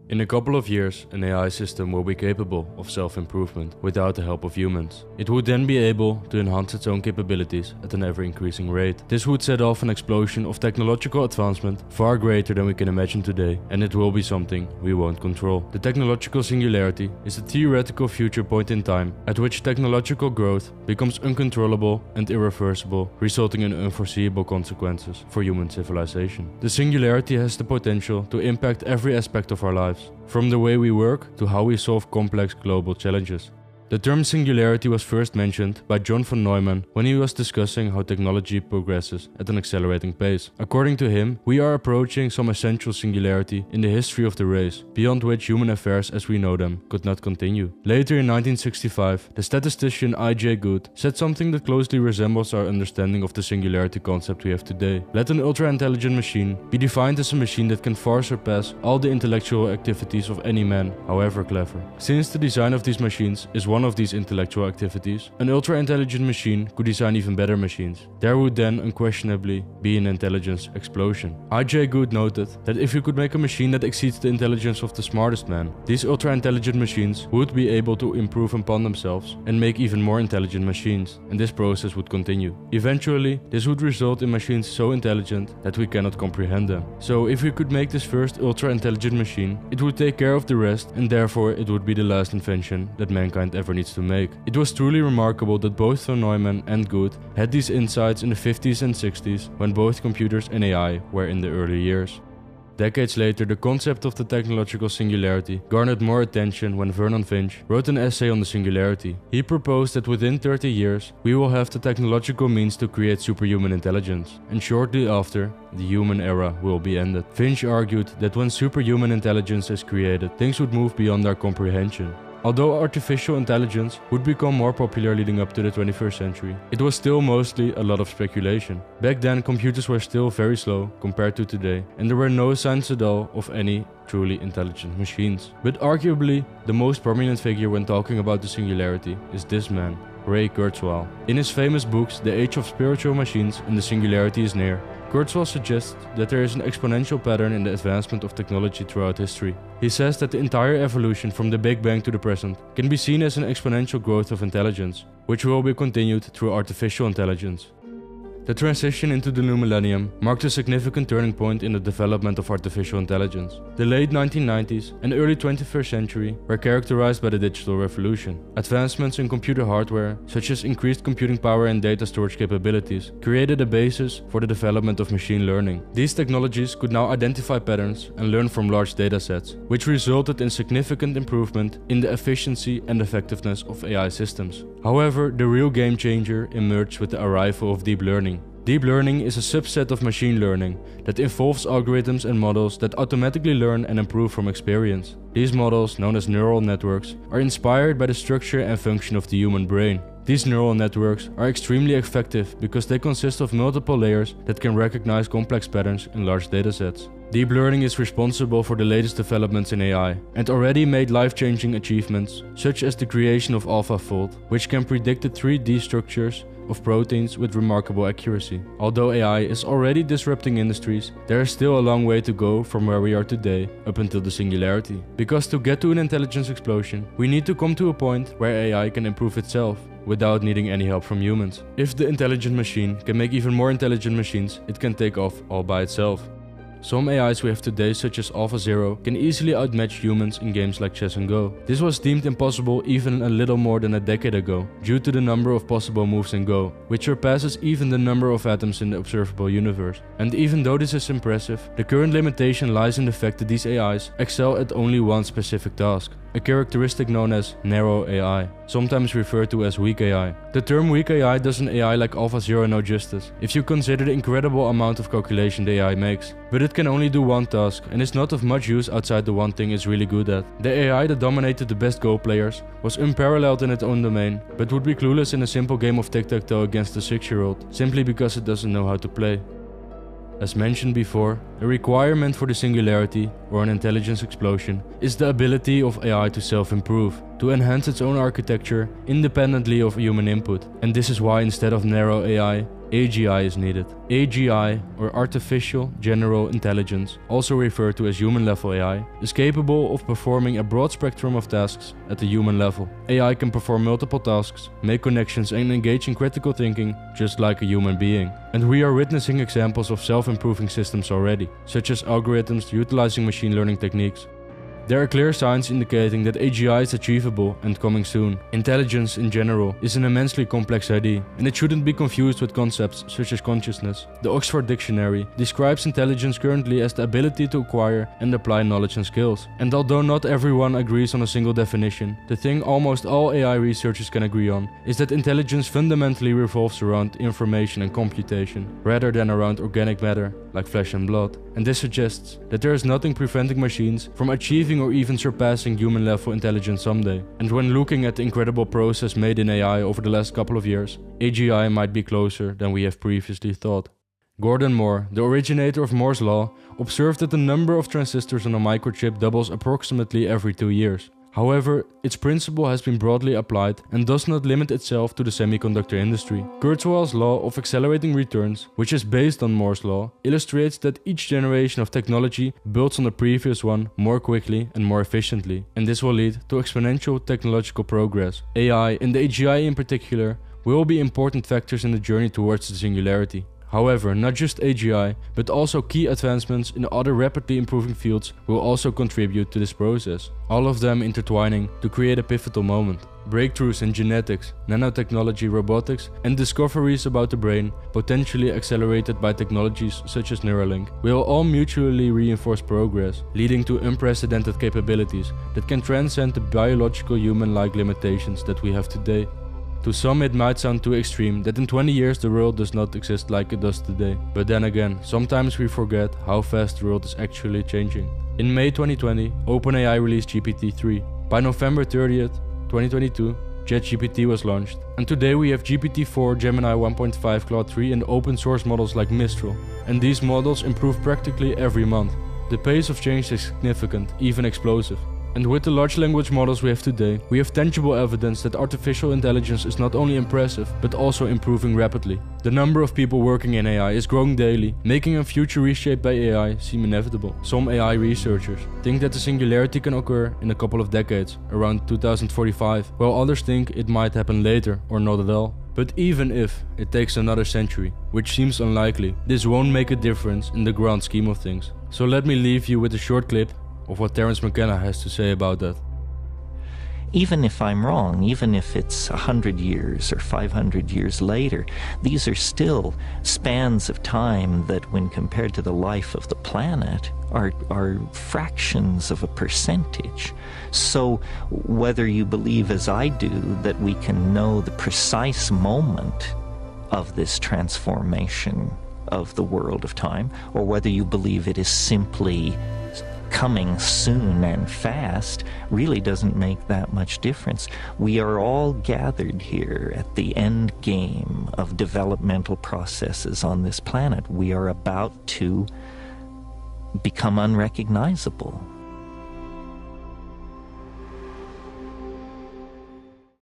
In a couple of years, an AI system will be capable of self-improvement without the help of humans. It would then be able to enhance its own capabilities at an ever-increasing rate. This would set off an explosion of technological advancement far greater than we can imagine today, and it will be something we won't control. The technological singularity is a theoretical future point in time at which technological growth becomes uncontrollable and irreversible, resulting in unforeseeable consequences for human civilization. The singularity has the potential to impact every aspect of our lives, from the way we work to how we solve complex global challenges. The term singularity was first mentioned by John von Neumann when he was discussing how technology progresses at an accelerating pace. According to him, we are approaching some essential singularity in the history of the race, beyond which human affairs as we know them could not continue. Later in 1965, the statistician I.J. Good said something that closely resembles our understanding of the singularity concept we have today. Let an ultra-intelligent machine be defined as a machine that can far surpass all the intellectual activities of any man, however clever. Since the design of these machines is one of these intellectual activities, an ultra-intelligent machine could design even better machines. There would then unquestionably be an intelligence explosion. I.J. Good noted that if you could make a machine that exceeds the intelligence of the smartest man, these ultra-intelligent machines would be able to improve upon themselves and make even more intelligent machines, and this process would continue. Eventually, this would result in machines so intelligent that we cannot comprehend them. So if we could make this first ultra-intelligent machine, it would take care of the rest, and therefore it would be the last invention that mankind ever needs to make. It was truly remarkable that both von Neumann and Good had these insights in the 50s and 60s when both computers and AI were in the early years. Decades later, the concept of the technological singularity garnered more attention when Vernon Vinge wrote an essay on the singularity. He proposed that within 30 years, we will have the technological means to create superhuman intelligence, and shortly after, the human era will be ended. Vinge argued that when superhuman intelligence is created, things would move beyond our comprehension. Although artificial intelligence would become more popular leading up to the 21st century, it was still mostly a lot of speculation. Back then, computers were still very slow compared to today, and there were no signs at all of any truly intelligent machines. But arguably, the most prominent figure when talking about the singularity is this man, Ray Kurzweil. In his famous books, The Age of Spiritual Machines and The Singularity is Near, Kurzweil suggests that there is an exponential pattern in the advancement of technology throughout history. He says that the entire evolution from the Big Bang to the present can be seen as an exponential growth of intelligence, which will be continued through artificial intelligence. The transition into the new millennium marked a significant turning point in the development of artificial intelligence. The late 1990s and early 21st century were characterized by the digital revolution. Advancements in computer hardware, such as increased computing power and data storage capabilities, created a basis for the development of machine learning. These technologies could now identify patterns and learn from large datasets, which resulted in significant improvement in the efficiency and effectiveness of AI systems. However, the real game changer emerged with the arrival of deep learning. Deep learning is a subset of machine learning that involves algorithms and models that automatically learn and improve from experience. These models, known as neural networks, are inspired by the structure and function of the human brain. These neural networks are extremely effective because they consist of multiple layers that can recognize complex patterns in large datasets. Deep learning is responsible for the latest developments in AI and already made life-changing achievements, such as the creation of AlphaFold, which can predict the 3D structures of proteins with remarkable accuracy. Although AI is already disrupting industries, there is still a long way to go from where we are today up until the singularity. Because to get to an intelligence explosion, we need to come to a point where AI can improve itself without needing any help from humans. If the intelligent machine can make even more intelligent machines, it can take off all by itself. Some AIs we have today, such as AlphaZero, can easily outmatch humans in games like chess and Go. This was deemed impossible even a little more than a decade ago, due to the number of possible moves in Go, which surpasses even the number of atoms in the observable universe. And even though this is impressive, the current limitation lies in the fact that these AIs excel at only one specific task, a characteristic known as narrow AI, sometimes referred to as weak AI. The term weak AI does an AI like AlphaZero no justice, if you consider the incredible amount of calculation the AI makes. But it can only do one task, and is not of much use outside the one thing it's really good at. The AI that dominated the best Go players was unparalleled in its own domain, but would be clueless in a simple game of tic-tac-toe against a 6-year-old, simply because it doesn't know how to play. As mentioned before, a requirement for the singularity, or an intelligence explosion, is the ability of AI to self-improve, to enhance its own architecture independently of human input. And this is why instead of narrow AI, AGI is needed. AGI, or Artificial General Intelligence, also referred to as human-level AI, is capable of performing a broad spectrum of tasks at the human level. AI can perform multiple tasks, make connections and engage in critical thinking just like a human being. And we are witnessing examples of self-improving systems already, such as algorithms utilizing machine learning techniques. There are clear signs indicating that AGI is achievable and coming soon. Intelligence in general is an immensely complex idea, and it shouldn't be confused with concepts such as consciousness. The Oxford Dictionary describes intelligence currently as the ability to acquire and apply knowledge and skills. And although not everyone agrees on a single definition, the thing almost all AI researchers can agree on is that intelligence fundamentally revolves around information and computation, rather than around organic matter like flesh and blood. And this suggests that there is nothing preventing machines from achieving or even surpassing human-level intelligence someday. And when looking at the incredible progress made in AI over the last couple of years, AGI might be closer than we have previously thought. Gordon Moore, the originator of Moore's Law, observed that the number of transistors on a microchip doubles approximately every 2 years. However, its principle has been broadly applied and does not limit itself to the semiconductor industry. Kurzweil's law of accelerating returns, which is based on Moore's law, illustrates that each generation of technology builds on the previous one more quickly and more efficiently, and this will lead to exponential technological progress. AI, and the AGI in particular, will be important factors in the journey towards the singularity. However, not just AGI, but also key advancements in other rapidly improving fields will also contribute to this process, all of them intertwining to create a pivotal moment. Breakthroughs in genetics, nanotechnology, robotics, and discoveries about the brain, potentially accelerated by technologies such as Neuralink, will all mutually reinforce progress, leading to unprecedented capabilities that can transcend the biological human-like limitations that we have today. To some it might sound too extreme that in 20 years the world does not exist like it does today. But then again, sometimes we forget how fast the world is actually changing. In May 2020, OpenAI released GPT-3. By November 30th, 2022, ChatGPT was launched. And today we have GPT-4, Gemini 1.5, Claude 3 and open source models like Mistral. And these models improve practically every month. The pace of change is significant, even explosive. And with the large language models we have today, we have tangible evidence that artificial intelligence is not only impressive, but also improving rapidly. The number of people working in AI is growing daily, making a future reshaped by AI seem inevitable. Some AI researchers think that the singularity can occur in a couple of decades, around 2045, while others think it might happen later or not at all. But even if it takes another century, which seems unlikely, this won't make a difference in the grand scheme of things. So let me leave you with a short clip of what Terence Mckenna has to say about that. Even if I'm wrong, even if it's 100 years or 500 years later, these are still spans of time that, when compared to the life of the planet, are fractions of a percentage. So whether you believe, as I do, that we can know the precise moment of this transformation of the world of time, or whether you believe it is simply coming soon and fast, really doesn't make that much difference. We are all gathered here at the end game of developmental processes on this planet. We are about to become unrecognizable.